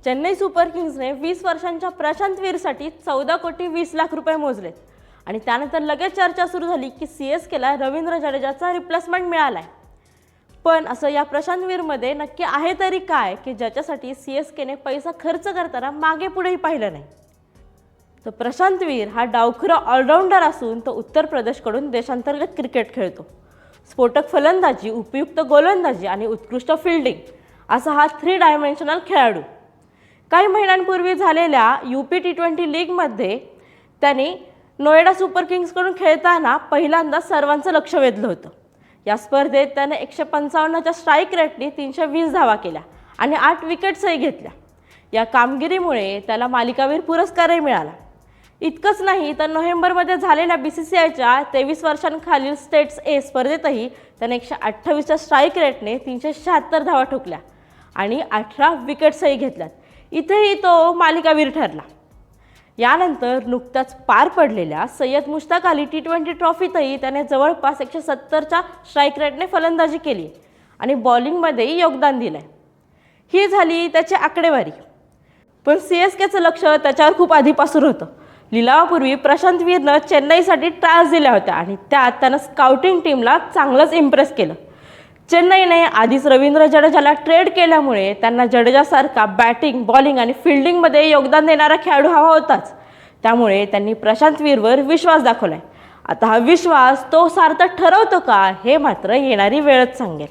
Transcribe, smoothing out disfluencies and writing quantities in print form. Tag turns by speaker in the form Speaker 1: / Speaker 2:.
Speaker 1: Chennai super किंग्सने 20 वर्षांच्या प्रशांत वीरसाठी 14 कोटी 20 लाख रुपये मोजलेत आणि त्यानंतर लगेच चर्चा सुरू झाली की सीएसकेला रवींद्र जडेजाचा रिप्लेसमेंट मिळालाय। पण असं या प्रशांत वीरमध्ये नक्की आहे तरी काय की ज्याच्यासाठी सीएसकेने पैसा खर्च करताना मागे पुढेही पाहिलं नाही। तर प्रशांत वीर हा डावखुरा ऑलराऊंडर असून तो उत्तर प्रदेशकडून देशांतर्गत क्रिकेट खेळतो। स्फोटक फलंदाजी, उपयुक्त गोलंदाजी आणि उत्कृष्ट फील्डिंग असा हा 3 डायमेन्शनल खेळाडू। काही महिन्यांपूर्वी झालेल्या यूपी टी20 लीगमध्ये त्याने नोएडा सुपर किंग्सकडून खेळताना पहिल्यांदा सर्वांचं लक्ष वेधलं होतं। या स्पर्धेत त्याने 155च्या स्ट्राईक रेटने 320 धावा केल्या आणि 8 विकेट्सही घेतल्या। या कामगिरीमुळे त्याला मालिकावीर पुरस्कारही मिळाला। इतकंच नाही तर नोव्हेंबरमध्ये झालेल्या बीसीसीआयच्या 23 वर्षांखालील स्टेट्स ए स्पर्धेतही त्याने 128च्या स्ट्राईक रेटने 376 धावा ठोकल्या आणि 18 विकेट्सही घेतल्यात। इथेही तो मालिकावीर ठरला। यानंतर नुकत्याच पार पडलेल्या सय्यद मुश्ताक अली टी20 ट्रॉफीतही त्याने जवळपास 170च्या स्ट्राईक रेटने फलंदाजी केली आणि बॉलिंगमध्येही योगदान दिलंय। ही झाली त्याची आकडेवारी। पण सीएसकेचं लक्ष त्याच्यावर खूप आधीपासून होतं। लिलावापूर्वी प्रशांत वीरनं चेन्नईसाठी ट्रायल्स दिल्या होत्या आणि त्यात त्यानं स्काउटिंग टीमला चांगलंच इम्प्रेस केलं। चेन्नईने आधीच रवींद्र जडेजाला ट्रेड केल्यामुळे त्यांना जडेजासारखा बॅटिंग, बॉलिंग आणि फील्डिंगमध्ये योगदान देणारा खेळाडू हवा होताच। त्यामुळे त्यांनी प्रशांत वीरवर विश्वास दाखवलाय। आता हा विश्वास तो सार्थक ठरवतो का हे मात्र येणारी वेळच सांगेल।